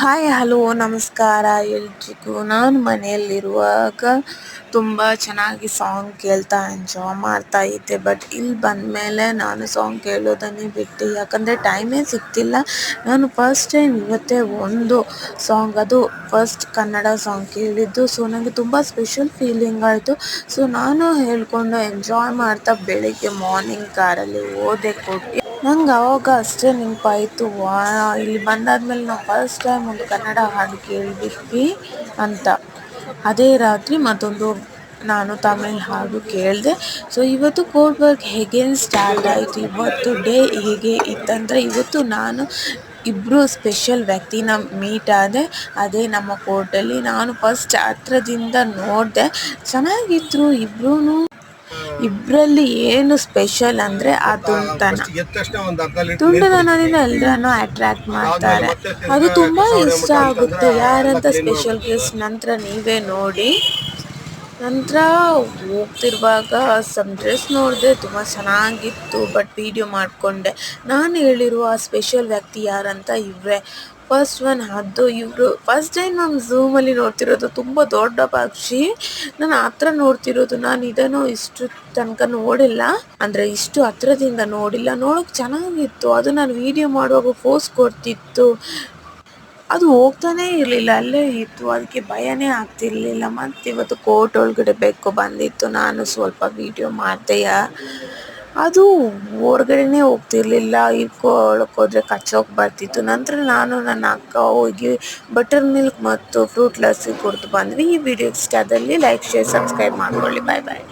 Hi hello ನಮಸ್ಕಾರ ಎಲ್ರಿಗೂ. ನಾನು ಮನೆಯಲ್ಲಿರುವಾಗ ತುಂಬ ಚೆನ್ನಾಗಿ ಸಾಂಗ್ ಕೇಳ್ತಾ ಎಂಜಾಯ್ ಮಾಡ್ತಾ ಇದ್ದೆ. ಬಟ್ ಇಲ್ಲಿ ಬಂದಮೇಲೆ ನಾನು ಸಾಂಗ್ ಕೇಳೋದನ್ನೇ ಬಿಟ್ಟೆ, ಯಾಕಂದರೆ ಟೈಮೇ ಸಿಗ್ತಿಲ್ಲ. ನಾನು ಫಸ್ಟ್ ಟೈಮ್ ಇವತ್ತೇ ಒಂದು ಸಾಂಗ್, ಅದು ಫಸ್ಟ್ ಕನ್ನಡ ಸಾಂಗ್ ಕೇಳಿದ್ದು. ಸೊ ನನಗೆ ತುಂಬ ಸ್ಪೆಷಲ್ ಫೀಲಿಂಗ್ ಆಯಿತು. ಸೊ ನಾನು ಹೇಳ್ಕೊಂಡು ಎಂಜಾಯ್ ಮಾಡ್ತಾ ಬೆಳಿಗ್ಗೆ ಮಾರ್ನಿಂಗ್ ಕಾರಲ್ಲಿ ಹೋದೆ ಕೊಟ್ಟು. ನಂಗೆ ಅವಾಗ ಅಷ್ಟೇ ನೆನಪಾಯಿತು, ಇಲ್ಲಿ ಬಂದಾದ್ಮೇಲೆ ನಾವು ಫಸ್ಟ್ ಟೈಮ್ ಒಂದು ಕನ್ನಡ ಹಾಡು ಕೇಳಿಬಿಟ್ವಿ ಅಂತ. ಅದೇ ರಾತ್ರಿ ಮತ್ತೊಂದು ನಾನು ತಮಿಳ್ ಹಾಡು ಕೇಳಿದೆ. ಸೊ ಇವತ್ತು ಕೋರ್ಟ್ ವರ್ಕ್ ಹೇಗೆ ಸ್ಟಾರ್ಟ್ ಆಯಿತು. ಇವತ್ತು ಡೇ ಹೇಗೆ ಇತ್ತಂದರೆ, ಇವತ್ತು ನಾನು ಇಬ್ಬರು ಸ್ಪೆಷಲ್ ವ್ಯಕ್ತಿನ ಮೀಟ್ ಆದೆ. ಅದೇ ನಮ್ಮ ಕೋರ್ಟಲ್ಲಿ ನಾನು ಫಸ್ಟ್ ಹತ್ರದಿಂದ ನೋಡಿದೆ. ಚೆನ್ನಾಗಿದ್ರು ಇಬ್ಬರೂ. ಇಬ್ಬರಲ್ಲಿ ಏನು ಸ್ಪೆಷಲ್ ಅಂದರೆ ಆ ತುಂಟತನದಿಂದ ಎಲ್ಲರನ್ನೂ ಅಟ್ರಾಕ್ಟ್ ಮಾಡ್ತಾರೆ. ಅದು ತುಂಬ ಇಷ್ಟ ಆಗುತ್ತೆ. ಯಾರಂತ ಸ್ಪೆಷಲ್ ಗೆಸ್ಟ್ ನಂತರ ನೀವೇ ನೋಡಿ. ನಂತರ ಹೋಗ್ತಿರುವಾಗ ಸಮ್ ಡ್ರೆಸ್ ನೋಡಿದೆ, ತುಂಬ ಚೆನ್ನಾಗಿತ್ತು. ಬಟ್ ವಿಡಿಯೋ ಮಾಡಿಕೊಂಡೆ. ನಾನು ಹೇಳಿರುವ ಸ್ಪೆಷಲ್ ವ್ಯಕ್ತಿ ಯಾರಂತ ಇವರೇ. ಫಸ್ಟ್ ಒನ್ ಅದು ಇವರು. ಫಸ್ಟ್ ಟೈಮ್ ನಾನು ಝೂಮಲ್ಲಿ ನೋಡ್ತಿರೋದು. ತುಂಬ ದೊಡ್ಡ ಪಕ್ಷಿ, ನಾನು ಹತ್ರ ನೋಡ್ತಿರೋದು. ನಾನು ಇದನ್ನು ಇಷ್ಟು ತನಕ ನೋಡಿಲ್ಲ, ಅಂದರೆ ಇಷ್ಟು ಹತ್ರದಿಂದ ನೋಡಿಲ್ಲ. ನೋಡೋಕೆ ಚೆನ್ನಾಗಿತ್ತು. ಅದು ನಾನು ವಿಡಿಯೋ ಮಾಡುವಾಗ ಫೋಸ್ ಕೊಡ್ತಿತ್ತು. ಅದು ಹೋಗ್ತಾನೇ ಇರಲಿಲ್ಲ, ಅಲ್ಲೇ ಇತ್ತು. ಅದಕ್ಕೆ ಭಯನೇ ಆಗ್ತಿರ್ಲಿಲ್ಲ. ಮತ್ತು ಇವತ್ತು ಕೋರ್ಟ್ ಒಳಗಡೆ ಬೆಕ್ಕು ಬಂದಿತ್ತು. ನಾನು ಸ್ವಲ್ಪ ವಿಡಿಯೋ ಮಾಡ್ದೆಯ. ಅದು ಹೊರಗಡೆನೇ ಹೋಗ್ತಿರ್ಲಿಲ್ಲ. ಇಟ್ಕೊಳ್ಳೋಕೆ ಹೋದರೆ ಕಚ್ಚೋಕೆ ಬರ್ತಿತ್ತು. ನಂತರ ನಾನು ನನ್ನ ಅಕ್ಕ ಹೋಗಿ ಬಟರ್ ಮಿಲ್ಕ್ ಮತ್ತು ಫ್ರೂಟ್ ಲಸ್ಸಿ ಕುಡಿದು ಬಂದ್ವಿ. ಈ ವಿಡಿಯೋ ಇಷ್ಟ ಆದಲ್ಲಿ ಲೈಕ್, ಶೇರ್, ಸಬ್ಸ್ಕ್ರೈಬ್ ಮಾಡ್ಕೊಳ್ಳಿ. ಬಾಯ್ ಬಾಯ್.